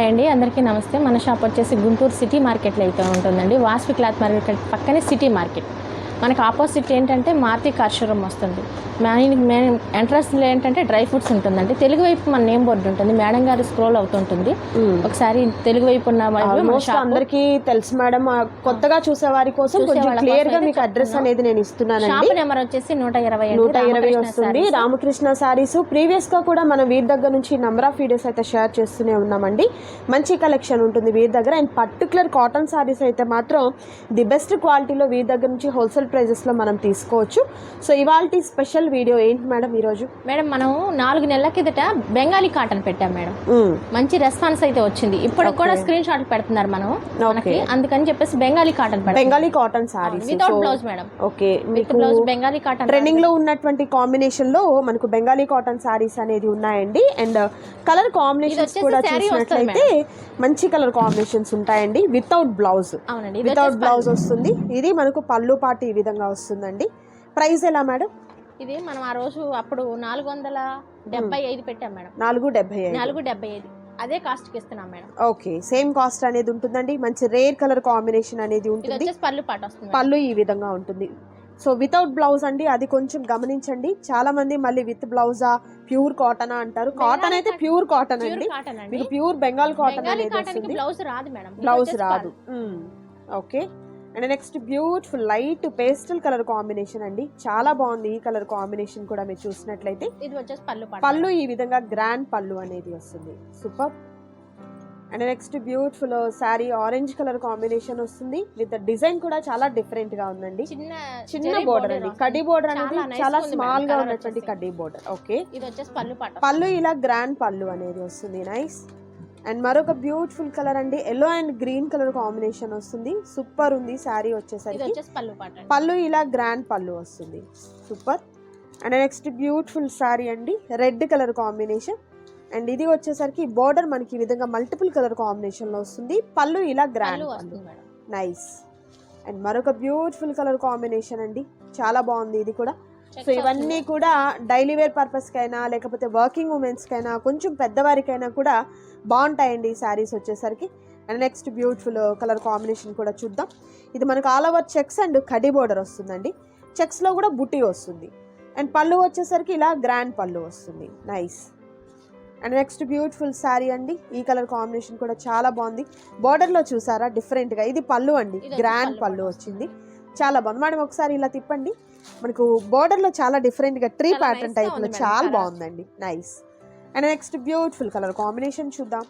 Hi అండి, అందరికీ నమస్తే. మన షాప్ వచ్చేసి గుంటూరు సిటీ మార్కెట్లో అయితే ఉంటుందండి. వాస్వి క్లాత్ మార్కెట్ పక్కనే సిటీ మార్కెట్. మనకు ఆపోజిట్ ఏంటంటే మారుతి కార్ షోరూమ్ వస్తుంది. మెయిన్ ఎంట్రన్స్లో ఏంటంటే డ్రై ఫ్రూట్స్ ఉంటుందండి. తెలుగు వైపు మన నేమ్ బోర్డు ఉంటుంది, మేడం గారు స్క్రోల్ అవుతుంటుంది. ఒకసారి తెలుగు వైపు ఉన్న అందరికీ తెలుసు మేడం. కొత్తగా చూసే వారి కోసం కొంచెం క్లియర్ గా మీకు అడ్రస్ అనేది నేను ఇస్తున్నాను. షాప్ నెంబర్ వచ్చేసి 120 వస్తుంది. రామకృష్ణ సారీస్. ప్రీవియస్ గా కూడా మనం వీరి దగ్గర నుంచి నంబర్ ఆఫ్ వీడియోస్ అయితే షేర్ చేస్తూనే ఉన్నామండి. మంచి కలెక్షన్ ఉంటుంది వీరి దగ్గర. అండ్ పర్టికులర్ కాటన్ సారీస్ అయితే మాత్రం ది బెస్ట్ క్వాలిటీలో వీరి దగ్గర నుంచి హోల్సేల్ ప్రైజెస్ లో మనం తీసుకోవచ్చు. సో ఇవాల్టి స్పెషల్ వీడియో ఏంటి మేడం ఈరోజు? మేడం మనం 4 నెలల కిందట బెంగాలీ కాటన్ పెట్టాం మేడం. మంచి రెస్పాన్స్ అయితే వచ్చింది. ఇప్పుడు కూడా స్క్రీన్ షాట్ పెడుతున్నారు మనం, అందుకని చెప్పేసి Bengali cotton saris without blouse madam. Okay, with blouse Bengali cotton trending లో ఉన్నటువంటి కాంబినేషన్ లో మనకు బెంగాలీ కాటన్ సారీస్ అనేది ఉన్నాయండి. అండ్ కలర్ కాంబినేషన్స్ కూడా చూసినట్లయితే మంచి కలర్ కాంబినేషన్స్ ఉంటాయండి. వితౌట్ బ్లౌజ్, వితౌట్ బ్లౌజ్ వస్తుంది. ఇది మనకు పళ్ళు పాటు ఈ విధంగా వస్తుందండి. ప్రైస్ ఎలా మేడం? ఇది మనం ఆ రోజు అప్పుడు 475 పెట్టాం మేడం. 475 అదే కాస్ట్ కి ఇస్తున్నాం మేడం. ఓకే, సేమ్ కాస్ట్ అనేది ఉంటుందండి. మంచి రేర్ కలర్ కాంబినేషన్ అనేది ఉంటుంది. పళ్ళు పాటు వస్తుంది. పళ్ళు ఈ విధంగా ఉంటుంది. సో వితౌట్ బ్లౌజ్ అండి, అది కొంచెం గమనించండి. చాలా మంది మళ్ళీ విత్ బ్లౌజా, ప్యూర్ కాటన్ అంటారు. కాటన్ అయితే ప్యూర్ కాటన్ అండి. మీకు ప్యూర్ బెంగాల్ కాటన్ అనేది వస్తుంది. బ్లౌజ్ రాదు మేడం, బ్లౌజ్ రాదు. Okay, and next beautiful light pastel colour combination అండి. చాలా బాగుంది ఈ కలర్ కాంబినేషన్ కూడా. మీరు చూసినట్లయితే ఇది వచ్చేసి పళ్ళు ఈ విధంగా గ్రాండ్ పళ్ళు అనేది వస్తుంది. Super. And next beautiful sari orange colour combination వస్తుంది. విత్ డిజైన్ కూడా చాలా డిఫరెంట్ గా ఉందండి. చిన్న బోర్డర్ అండి, కడ్డీ బోర్డర్ అనేది చాలా స్మాల్ గా ఉన్నటువంటి కడ్డీ బోర్డర్. ఓకే, ఇది వచ్చేసి పళ్ళు ఇలా గ్రాండ్ పళ్ళు అనేది వస్తుంది. నైస్. అండ్ మరొక బ్యూటిఫుల్ కలర్ అండి, yellow and green colour combination వస్తుంది. సూపర్ ఉంది శారీ వచ్చేసరికి. పళ్ళు ఇలా గ్రాండ్ పళ్ళు వస్తుంది. Super. And next beautiful sari అండి, రెడ్ కలర్ కాంబినేషన్. అండ్ ఇది వచ్చేసరికి బోర్డర్ మనకి ఈ విధంగా మల్టిపుల్ కలర్ కాంబినేషన్ లో వస్తుంది. పళ్ళు ఇలా గ్రాండ్ పళ్ళు. నైస్. అండ్ మరొక బ్యూటిఫుల్ కలర్ కాంబినేషన్ అండి, చాలా బాగుంది ఇది కూడా. సో ఇవన్నీ కూడా డైలీ వేర్ పర్పస్ కైనా లేకపోతే వర్కింగ్ ఉమెన్స్ కైనా కొంచెం పెద్దవారికైనా కూడా బాగుంటాయండి ఈ శారీస్ వచ్చేసరికి. And next beautiful colour combination కూడా చూద్దాం. ఇది మనకు ఆల్ ఓవర్ చెక్స్ అండ్ కడ్డీ బోర్డర్ వస్తుందండి. చెక్స్ లో కూడా బుట్టి వస్తుంది. అండ్ పళ్ళు వచ్చేసరికి ఇలా గ్రాండ్ పళ్ళు వస్తుంది. Nice. And next beautiful sari అండి, ఈ కలర్ కాంబినేషన్ కూడా చాలా బాగుంది. బార్డర్ లో చూసారా డిఫరెంట్ గా, ఇది పళ్ళు అండి, గ్రాండ్ పళ్ళు వచ్చింది. చాలా బాగుంది మేడం. ఒకసారి ఇలా తిప్పండి. మనకు బార్డర్ లో చాలా డిఫరెంట్ గా ట్రీ ప్యాటర్న్ టైప్ లో చాలా బాగుందండి. Nice. And next beautiful colour combination చూద్దాం.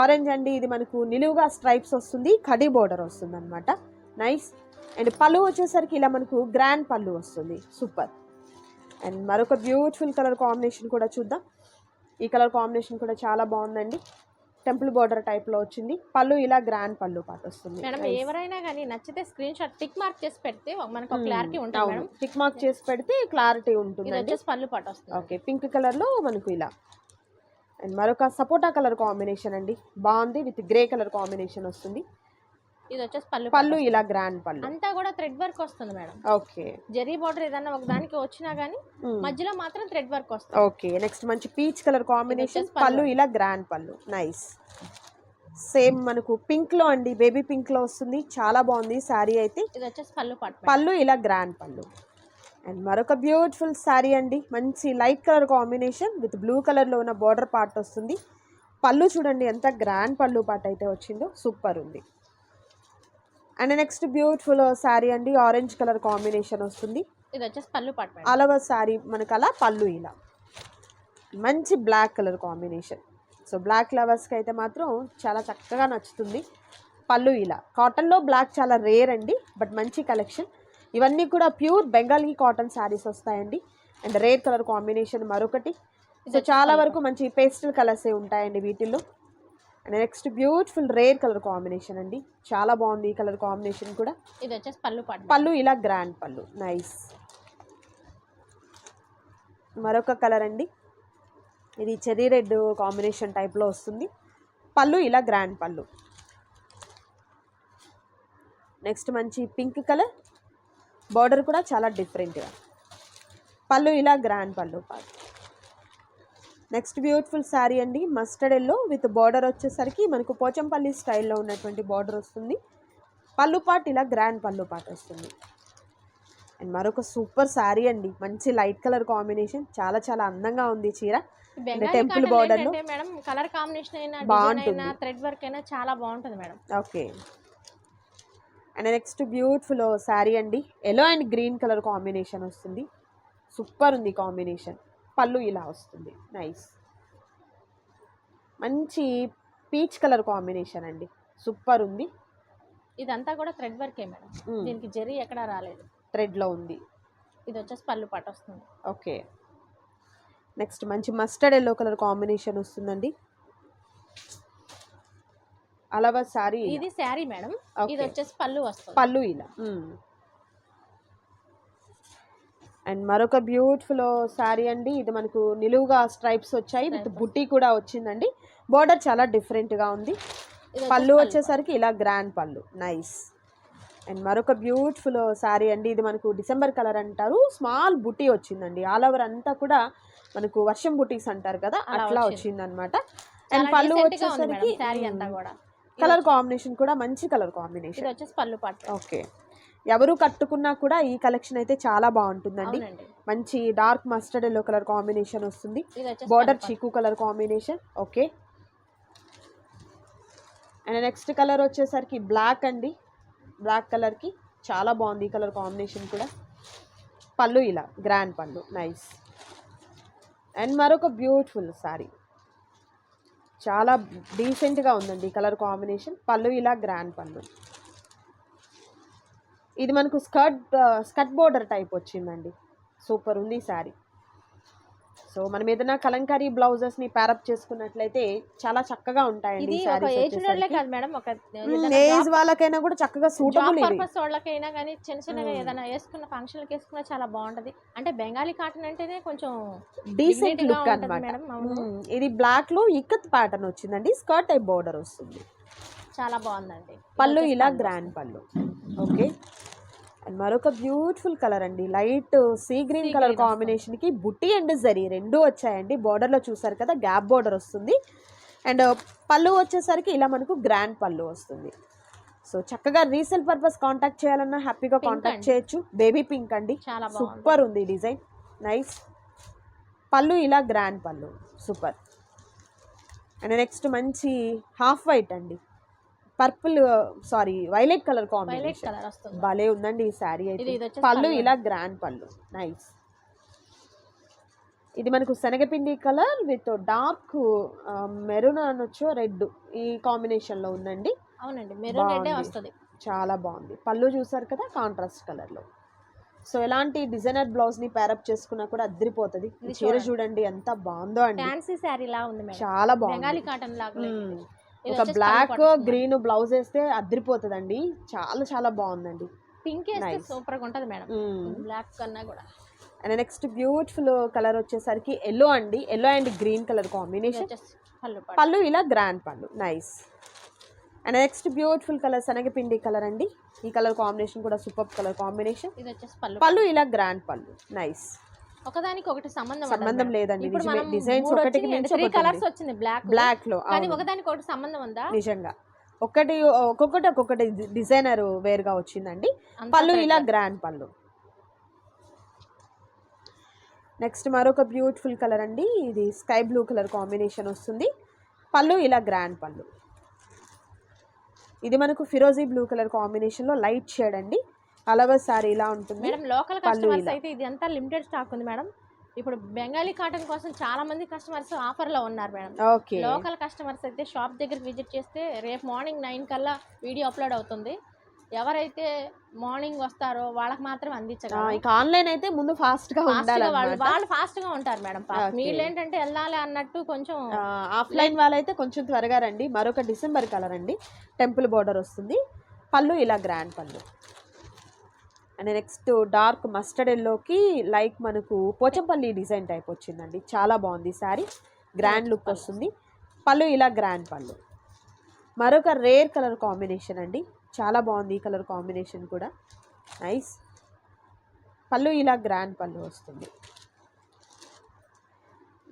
ఆరెంజ్ అండి, ఇది మనకు నిలువుగా స్ట్రైప్స్ వస్తుంది, కడ్డీ బోర్డర్ వస్తుంది అనమాట. నైస్. అండ్ పళ్ళు వచ్చేసరికి ఇలా మనకు గ్రాండ్ పళ్ళు వస్తుంది. సూపర్. అండ్ మరొక బ్యూటిఫుల్ కలర్ కాంబినేషన్ కూడా చూద్దాం. ఈ కలర్ కాంబినేషన్ కూడా చాలా బాగుందండి. టెంపుల్ బోర్డర్ టైప్ లో వచ్చింది. పళ్ళు ఇలా గ్రాండ్ పళ్ళు పాటు వస్తుంది. మేడం ఎవరైనా కానీ నచ్చితే స్క్రీన్ షాట్ టిక్ మార్క్ చేసి పెడితే మనకు క్లారిటీ ఉంటుంది మేడం. టిక్ మార్క్ చేసి పెడితే క్లారిటీ ఉంటుంది. ఇది వచ్చేసి పళ్ళు పాటు వస్తుంది. ఓకే, పింక్ కలర్ లో మనకు ఇలా. అండ్ మరొక సపోటా కలర్ కాంబినేషన్ అండి, బాగుంది. విత్ గ్రే కలర్ కాంబినేషన్ వస్తుంది. ఇది వచ్చేసి పళ్ళు ఇలా గ్రాండ్ పళ్ళు. అంతా కూడా థ్రెడ్ వర్క్ వస్తుంది మేడం. ఓకే, జరీ బోర్డర్ ఏదన్నా ఒక దానికి వచ్చినా గానీ మధ్యలో మాత్రం థ్రెడ్ వర్క్ వస్తుంది. ఓకే, నెక్స్ట్ మంచి పీచ్ కలర్ కాంబినేషన్. పళ్ళు ఇలా గ్రాండ్ పళ్ళు. నైస్. సేమ్ మనకు పింక్ లో అండి, బేబీ పింక్ లో వస్తుంది. చాలా బాగుంది శారీ అయితే. ఇది వచ్చేసి పళ్ళు ఇలా గ్రాండ్ పళ్ళు. అండ్ మరొక బ్యూటిఫుల్ శారీ అండి, మంచి light colour combination with blue colour లో ఉన్న బోర్డర్ పార్ట్ వస్తుంది. పళ్ళు చూడండి ఎంత గ్రాండ్ పళ్ళు పార్ట్ అయితే వచ్చిందో, సూపర్ ఉంది. అండ్ నెక్స్ట్ బ్యూటిఫుల్ శారీ అండి, ఆరెంజ్ కలర్ కాంబినేషన్ వస్తుంది. ఇది వచ్చేసి పళ్ళు పార్ట్. ఆల్ ఓవర్ శారీ మనకు అలా పళ్ళు ఇలా. మంచి black colour combination. So black లవర్స్కి అయితే మాత్రం చాలా చక్కగా నచ్చుతుంది. పళ్ళు ఇలా. కాటన్లో బ్లాక్ చాలా రేర్ అండి, బట్ మంచి కలెక్షన్. ఇవన్నీ కూడా ప్యూర్ బెంగాలీ కాటన్ శారీస్ వస్తాయండి. అండ్ రేర్ కలర్ కాంబినేషన్ మరొకటి. సో చాలా వరకు మంచి పేస్టల్ కలర్సే ఉంటాయండి వీటిల్లో. And next beautiful rare colour combination అండి, చాలా బాగుంది ఈ కలర్ కాంబినేషన్ కూడా. ఇది వచ్చేసి పళ్ళు ఇలా గ్రాండ్ పళ్ళు. నైస్. మరొక కలర్ అండి, ఇది చెర్రీ రెడ్ కాంబినేషన్ టైప్లో వస్తుంది. పళ్ళు ఇలా గ్రాండ్ పళ్ళు. నెక్స్ట్ మంచి పింక్ కలర్, బార్డర్ కూడా చాలా డిఫరెంట్గా. పళ్ళు ఇలా గ్రాండ్ పళ్ళు. నెక్స్ట్ బ్యూటిఫుల్ శారీ అండి, మస్టర్డ్ ఎల్లో విత్ బార్డర్ వచ్చేసరికి మనకు పోచంపల్లి స్టైల్లో ఉన్నటువంటి బార్డర్ వస్తుంది. పళ్ళు పాట్ ఇలా గ్రాండ్ పళ్ళు పాట్ వస్తుంది. అండ్ మరొక సూపర్ శారీ అండి, మంచి లైట్ కలర్ కాంబినేషన్, చాలా చాలా అందంగా ఉంది చీర. టెంపుల్ బార్డర్ లో మేడం కలర్ కాంబినేషన్ అయినా బాగుంటుంది, థ్రెడ్ వర్క్ అయినా చాలా బాగుంటుంది madam. Okay. And next beautiful sari అండి, yellow and green colour combination వస్తుంది. సూపర్ ఉంది కాంబినేషన్. పళ్ళు ఇలా వస్తుంది, నైస్. మంచి పీచ్ కలర్ కాంబినేషన్ అండి, సూపర్ ఉంది. ఇదంతా కూడా థ్రెడ్ వర్కే మేడం, దీనికి జరీ ఎక్కడ రాలేదు, థ్రెడ్లో ఉంది. ఇది వచ్చేసి పళ్ళు పాట వస్తుంది. ఓకే. నెక్స్ట్ మంచి మస్టర్డ్ ఎల్లో కలర్ కాంబినేషన్ వస్తుందండి. అలావా సారీ, ఇది శారీ మేడం, ఇది వచ్చేసి పళ్ళు వస్తుంది. పళ్ళు ఇలా. అండ్ మరొక బ్యూటిఫుల్ శారీ అండి, ఇది మనకు నిలువుగా స్ట్రైప్స్ వచ్చాయి, విత్ బుట్టి కూడా వచ్చిందండి. బార్డర్ చాలా డిఫరెంట్గా ఉంది. పళ్ళు వచ్చేసరికి ఇలా గ్రాండ్ పళ్ళు, నైస్. అండ్ మరొక బ్యూటిఫుల్ శారీ అండి, ఇది మనకు డిసెంబర్ కలర్ అంటారు, స్మాల్ బుట్టి వచ్చిందండి. ఆల్ ఓవర్ అంతా కూడా మనకు వర్షం బుటీస్ అంటారు కదా, అట్లా వచ్చిందనమాట. అండ్ పళ్ళు వచ్చేసరికి కలర్ కాంబినేషన్ కూడా మంచి కలర్ కాంబినేషన్. పళ్ళు పాట. ఓకే, ఎవరు కట్టుకున్నా కూడా ఈ కలెక్షన్ అయితే చాలా బాగుంటుందండి. మంచి dark mustard yellow colour combination వస్తుంది, బార్డర్ చీకు colour combination. Okay. And next colour వచ్చేసరికి బ్లాక్ అండి, బ్లాక్ కలర్కి చాలా బాగుంది ఈ కలర్ కాంబినేషన్ కూడా. పళ్ళు ఇలా గ్రాండ్ పళ్ళు, నైస్. అండ్ మరొక బ్యూటిఫుల్ సారీ, చాలా డీసెంట్గా ఉందండి ఈ కలర్ కాంబినేషన్. పళ్ళు ఇలా గ్రాండ్ పళ్ళు. ఇది మనకు స్కర్ట్ బోర్డర్ టైప్ వచ్చిందండి, సూపర్ ఉంది ఈ శారీ. సో మనం ఏదైనా కలంకారీ బ్లౌజెస్ ని ప్యారప్ చేసుకున్నట్లయితే చాలా చక్కగా ఉంటాయండి. ఏజ్ వాళ్ళకైనా కూడా చక్కగా సూటబుల్, వాళ్ళకైనా కానీ చిన్న చిన్నగా ఏదైనా వేసుకున్న ఫంక్షన్కి వేసుకున్నా చాలా బాగుంటది. అంటే బెంగాలీ కాటన్ అంటేనే కొంచెం డీసెంట్ లుక్ అన్నమాట. ఇది బ్లాక్ లో ఇక్కత్ ప్యాటర్న్ వచ్చిందండి, స్కర్ట్ టైప్ బోర్డర్ వస్తుంది, చాలా బాగుందండి. పళ్ళు ఇలా గ్రాండ్ పళ్ళు. ఓకే. అండ్ మరొక బ్యూటిఫుల్ కలర్ అండి, light sea green colour combination కి బుట్టి అండ్ జరీ రెండు వచ్చాయండి. బార్డర్ లో చూసారు కదా, గ్యాప్ బార్డర్ వస్తుంది. అండ్ పళ్ళు వచ్చేసరికి ఇలా మనకు గ్రాండ్ పళ్ళు వస్తుంది. సో చక్కగా రీసేల్ పర్పస్ కాంటాక్ట్ చేయాలన్నా హ్యాపీగా కాంటాక్ట్ చేయొచ్చు. బేబీ పింక్ అండి, సూపర్ ఉంది డిజైన్, నైస్. పళ్ళు ఇలా గ్రాండ్ పళ్ళు, సూపర్. అండ్ నెక్స్ట్ మంచి హాఫ్ వైట్ అండి, purple sorry violet colour combination, భలే ఉందండి ఈ శారీ అయితే. పళ్ళు ఇలా గ్రాండ్ పళ్ళు, నైస్. ఇది మనకు శనగపిండి కలర్ విత్ డార్క్ మెరూన్ అనొచ్చు, రెడ్, ఈ కాంబినేషన్ లో ఉందండి. అవునండి, మెరూన్ రెడ్ వస్తుంది, చాలా బాగుంది. పళ్ళు చూసారు కదా, కాంట్రాస్ట్ కలర్ లో. సో ఎలాంటి డిజైనర్ బ్లౌజ్ ని ప్యారప్ చేసుకున్నా కూడా అద్దరిపోతుంది. చీర చూడండి ఎంత బాగుందో అండి, ఫ్యాన్సీ శారీ లా ఉంది మేడం, చాలా బాగుంది. బెంగాలీ కాటన్ లాగా. ఒక బ్లాక్ గ్రీన్ బ్లౌజ్ వేస్తే అద్దరిపోతుందండి, చాలా చాలా బాగుందండి. పింక్ సూపర్ గా ఉంటది మేడం, బ్లాక్ కన్నా కూడా. అండ్ నెక్స్ట్ బ్యూటిఫుల్ కలర్ వచ్చేసరికి ఎల్లో అండి, yellow and green colour combination. పళ్ళు ఇలా గ్రాండ్ పళ్ళు, nice. And next beautiful colour శనగపిండి కలర్ అండి, ఈ కలర్ కాంబినేషన్ కూడా సూపర్ కలర్ కాంబినేషన్. పళ్ళు ఇలా గ్రాండ్ పళ్ళు, నైస్. ఒకదానికి ఒకటి సంబంధం లేదండి, డిజైన్స్ ఒకటికి మించి ఒకటి కలర్స్ వచ్చింది బ్లాక్ లో, కానీ ఒకదానికి ఒకటి సంబంధం ఉందా? నిజంగా ఒక్కొక్కటి డిజైనర్ వేరుగా వచ్చిందండి. పళ్ళు ఇలా గ్రాండ్ పళ్ళు. నెక్స్ట్ మరొక బ్యూటిఫుల్ కలర్ అండి, ఇది స్కై బ్లూ కలర్ కాంబినేషన్ వస్తుంది. పళ్ళు ఇలా గ్రాండ్ పళ్ళు. ఇది మనకు ఫిరోజీ బ్లూ కలర్ కాంబినేషన్ లో లైట్ షేడ్ అండి. అలవర్ సారీ ఇలా ఉంటుంది మేడం. లోకల్ కస్టమర్స్ అయితే ఇది అంతా లిమిటెడ్ స్టాక్ ఉంది మేడం. ఇప్పుడు బెంగాలీ కాటన్ కోసం చాలా మంది కస్టమర్స్ ఆఫర్ లో ఉన్నారు మేడం. ఓకే. లోకల్ కస్టమర్స్ అయితే షాప్ దగ్గరికి విజిట్ చేస్తే రేపు మార్నింగ్ 9 కల్లా వీడియో అప్లోడ్ అవుతుంది. ఎవరైతే మార్నింగ్ వస్తారో వాళ్ళకి మాత్రం అందించగలరు. ఇక ఆన్లైన్ అయితే ముందు ఫాస్ట్ గా ఉండాలి, వాళ్ళు ఫాస్ట్ గా ఉంటారు మేడం. మీరు ఏంటంటే వెళ్ళాలి అన్నట్టు కొంచెం ఆఫ్లైన్ వాళ్ళైతే కొంచెం త్వరగా రండి. మరొక డిసెంబర్ కలర్ అండి, టెంపుల్ బోర్డర్ వస్తుంది. పళ్ళు ఇలా గ్రాండ్ పళ్ళు. అండ్ నెక్స్ట్ డార్క్ మస్టర్డ్ ఎల్లోకి లైక్ మనకు పోచంపల్లి డిజైన్ టైప్ వచ్చిందండి, చాలా బాగుంది శారీ, గ్రాండ్ లుక్ వస్తుంది. పళ్ళు ఇలా గ్రాండ్ పళ్ళు. మరొక రేర్ కలర్ కాంబినేషన్ అండి, చాలా బాగుంది ఈ కలర్ కాంబినేషన్ కూడా, నైస్. పళ్ళు ఇలా గ్రాండ్ పళ్ళు వస్తుంది.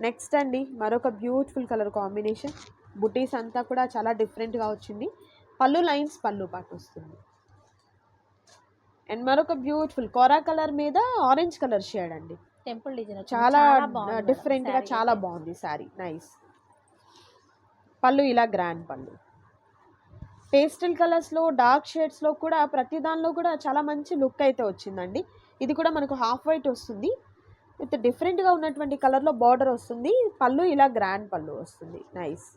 నెక్స్ట్ అండి మరొక బ్యూటిఫుల్ కలర్ కాంబినేషన్. బుటీస్ అంతా కూడా చాలా డిఫరెంట్గా వచ్చింది. పళ్ళు లైన్స్ పళ్ళు పాటు వస్తుంది. అండ్ మరొక బ్యూటిఫుల్ కోరా కలర్ మీద ఆరెంజ్ కలర్ షేడ్ అండి. టెంపుల్ డిజైన్ చాలా డిఫరెంట్గా చాలా బాగుంది శారీ. నైస్. పళ్ళు ఇలా గ్రాండ్ పళ్ళు. పేస్టల్ కలర్స్లో డార్క్ షేడ్స్లో కూడా ప్రతి దానిలో కూడా చాలా మంచి లుక్ అయితే వచ్చిందండి. ఇది కూడా మనకు హాఫ్ వైట్ వస్తుంది విత్ డిఫరెంట్గా ఉన్నటువంటి కలర్లో బార్డర్ వస్తుంది. పళ్ళు ఇలా గ్రాండ్ పళ్ళు వస్తుంది. నైస్.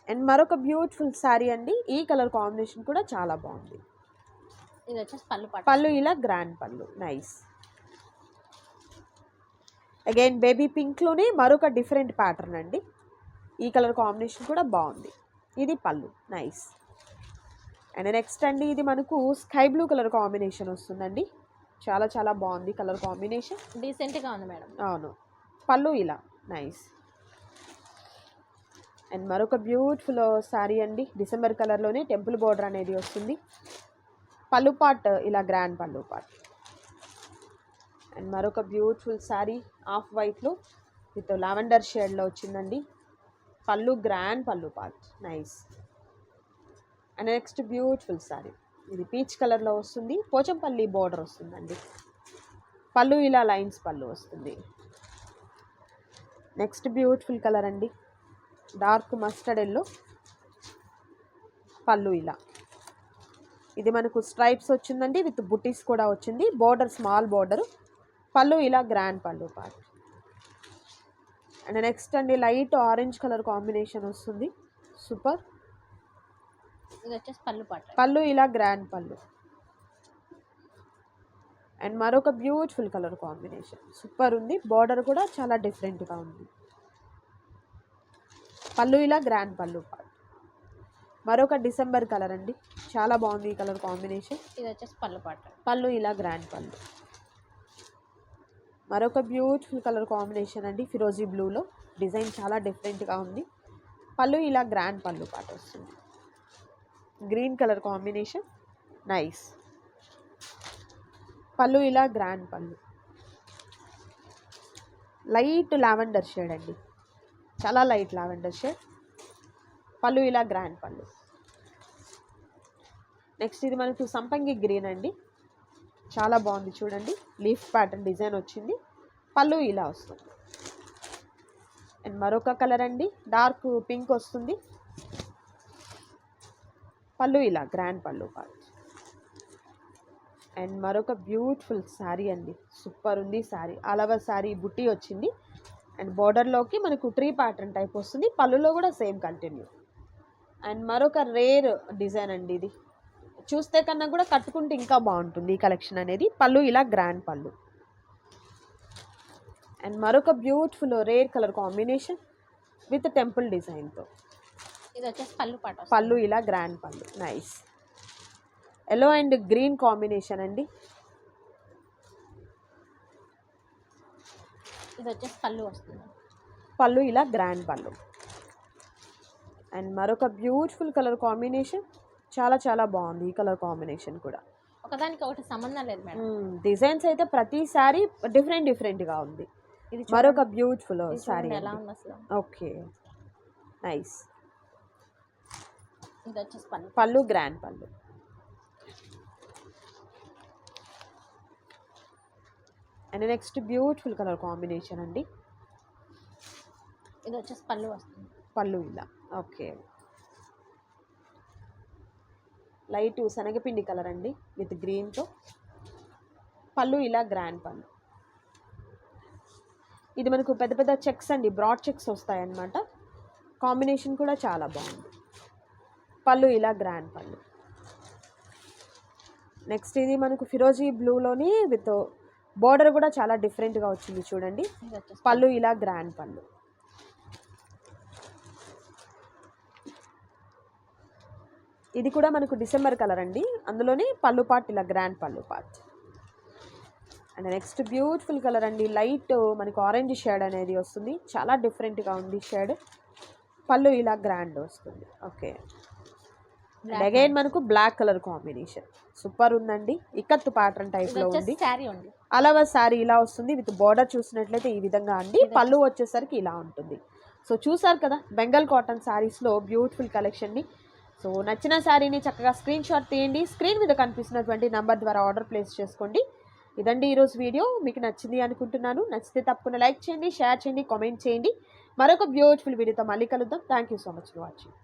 అండ్ మరొక బ్యూటిఫుల్ శారీ అండి. ఈ కలర్ కాంబినేషన్ కూడా చాలా బాగుంది. ఇది వచ్చేసి పళ్ళు ఇలా గ్రాండ్ పళ్ళు. నైస్. అగైన్ బేబీ పింక్లోనే మరొక డిఫరెంట్ ప్యాటర్న్ అండి. ఈ కలర్ కాంబినేషన్ కూడా బాగుంది. ఇది పళ్ళు. నైస్. అండ్ నెక్స్ట్ అండి ఇది మనకు స్కై బ్లూ కలర్ కాంబినేషన్ వస్తుందండి. చాలా చాలా బాగుంది కలర్ కాంబినేషన్. డీసెంట్గా ఉంది మేడం. అవును. పళ్ళు ఇలా. నైస్. అండ్ మరొక బ్యూటిఫుల్ శారీ అండి. డిసెంబర్ కలర్లోనే టెంపుల్ బోర్డర్ అనేది వస్తుంది. పళ్ళు పార్ట్ ఇలా గ్రాండ్ పళ్ళు పార్ట్. అండ్ మరొక బ్యూటిఫుల్ శారీ ఆఫ్ వైట్లో విత్ లావెండర్ షేడ్లో వచ్చిందండి. పళ్ళు గ్రాండ్ పళ్ళు part. Nice. And next beautiful sari. ఇది పీచ్ కలర్లో వస్తుంది. పోచంపల్లి బోర్డర్ వస్తుందండి. పళ్ళు ఇలా లైన్స్ పళ్ళు వస్తుంది. నెక్స్ట్ బ్యూటిఫుల్ కలర్ అండి. Dark mustard yellow. పళ్ళు ఇలా. ఇది మనకు స్ట్రైప్స్ వచ్చిందండి విత్ బుటీస్ కూడా వచ్చింది. Border small border. పళ్ళు ఇలా గ్రాండ్ పళ్ళు పార్ట్. అండ్ నెక్స్ట్ అండి లైట్ ఆరెంజ్ కలర్ కాంబినేషన్ వస్తుంది. సూపర్. ఇది వచ్చేసి పళ్ళు పాట. పళ్ళు ఇలా గ్రాండ్ పళ్ళు. అండ్ మరొక బ్యూటిఫుల్ కలర్ కాంబినేషన్. సూపర్ ఉంది. బార్డర్ కూడా చాలా డిఫరెంట్గా ఉంది. పళ్ళు ఇలా గ్రాండ్ పళ్ళు పార్ట్. మరొక డిసెంబర్ కలర్ అండి. చాలా బాగుంది ఈ కలర్ కాంబినేషన్. ఇది వచ్చేసి పళ్ళు పాట. పళ్ళు ఇలా గ్రాండ్ పళ్ళు. మరొక బ్యూటిఫుల్ కలర్ కాంబినేషన్ అండి. ఫిరోజీ బ్లూలో డిజైన్ చాలా డిఫరెంట్గా ఉంది. పళ్ళు ఇలా గ్రాండ్ పళ్ళు పాట వస్తుంది. Green colour combination. నైస్. పళ్ళు ఇలా గ్రాండ్ పళ్ళు. లైట్ లావెండర్ షేడ్ అండి. చాలా లైట్ లావెండర్ షేడ్. పళ్ళు ఇలా గ్రాండ్ పళ్ళు. నెక్స్ట్ ఇది మనకు సంపంగి గ్రీన్ అండి. చాలా బాగుంది చూడండి. లీఫ్ ప్యాటర్న్ డిజైన్ వచ్చింది. పళ్ళు ఇలా వస్తుంది. అండ్ మరొక కలర్ అండి. డార్క్ పింక్ వస్తుంది. పళ్ళు ఇలా గ్రాండ్ పళ్ళు పార్ట్. అండ్ మరొక బ్యూటిఫుల్ శారీ అండి. సూపర్ ఉంది శారీ. అలవర్ శారీ బుట్టి వచ్చింది. అండ్ బార్డర్లోకి మనకు ట్రీ ప్యాటర్న్ టైప్ వస్తుంది. పళ్ళులో కూడా సేమ్ కంటిన్యూ. అండ్ మరొక రేర్ డిజైన్ అండి. ఇది చూస్తే కన్నా కూడా కట్టుకుంటే ఇంకా బాగుంటుంది ఈ కలెక్షన్ అనేది. పళ్ళు ఇలా గ్రాండ్ పళ్ళు. అండ్ మరొక beautiful rare colour combination with temple డిజైన్తో. ఇది వచ్చేసి పళ్ళు పాట. పళ్ళు ఇలా గ్రాండ్ పళ్ళు. Nice. Yellow and green combination అండి. ఇది వచ్చేసి పళ్ళు వస్తుంది. పళ్ళు ఇలా గ్రాండ్ పళ్ళు. అండ్ మరొక బ్యూటిఫుల్ కలర్ కాంబినేషన్. చాలా చాలా బాగుంది ఈ కలర్ కాంబినేషన్ కూడా. ఒకదానికి ఒకటి సంబంధం లేదు మేడం. డిజైన్స్ అయితే ప్రతిసారి డిఫరెంట్గా ఉంది. ఇది మరొక బ్యూటిఫుల్ సారీ. ఎలా ఉంది అసలు. ఓకే. నైస్. ఇది వచ్చేసి పళ్ళు. పళ్ళు గ్రాండ్ పళ్ళు. And next beautiful colour combination అండి. ఇది వచ్చేసి పళ్ళు వస్తుంది. పళ్ళు ఇలా. ఓకే. లైట్ శనగపిండి కలర్ అండి విత్ గ్రీన్తో. పళ్ళు ఇలా గ్రాండ్ పళ్ళు. ఇది మనకు పెద్ద పెద్ద చెక్స్ అండి. బ్రాడ్ చెక్స్ వస్తాయన్నమాట. కాంబినేషన్ కూడా చాలా బాగుంది. పళ్ళు ఇలా గ్రాండ్ పళ్ళు. నెక్స్ట్ ఇది మనకు ఫిరోజీ బ్లూలోని విత్ బోర్డర్ కూడా చాలా డిఫరెంట్గా వచ్చింది చూడండి. పళ్ళు ఇలా గ్రాండ్ పళ్ళు. ఇది కూడా మనకు డిసెంబర్ కలర్ అండి. అందులోని పళ్ళు పార్ట్ ఇలా గ్రాండ్ పళ్ళు part. And next beautiful colour అండి. లైట్ మనకు ఆరెంజ్ షేడ్ అనేది వస్తుంది. చాలా డిఫరెంట్గా ఉంది షేడ్. పళ్ళు ఇలా గ్రాండ్ వస్తుంది. ఓకే. అగైన్ మనకు బ్లాక్ కలర్ కాంబినేషన్ సూపర్ ఉందండి. ఇక్కత్తు ప్యాటర్న్ టైప్ లో ఉంది. శారీ ఉంది. అలాగా శారీ ఇలా వస్తుంది విత్ బోర్డర్ చూసినట్లయితే ఈ విధంగా అండి. పళ్ళు వచ్చేసరికి ఇలా ఉంటుంది. సో చూసారు కదా బెంగాల్ కాటన్ శారీస్లో బ్యూటిఫుల్ కలెక్షన్ని. సో నచ్చిన శారీని చక్కగా స్క్రీన్ షాట్ తీయండి. స్క్రీన్ మీద కనిపిస్తున్నటువంటి నెంబర్ ద్వారా ఆర్డర్ ప్లేస్ చేసుకోండి. ఇదండి ఈరోజు వీడియో. మీకు నచ్చింది అనుకుంటున్నాను. నచ్చితే తప్పకుండా లైక్ చేయండి, షేర్ చేయండి, కామెంట్ చేయండి. మరొక బ్యూటిఫుల్ వీడియోతో మళ్ళీ కలుద్దాం. Thank you so much for watching.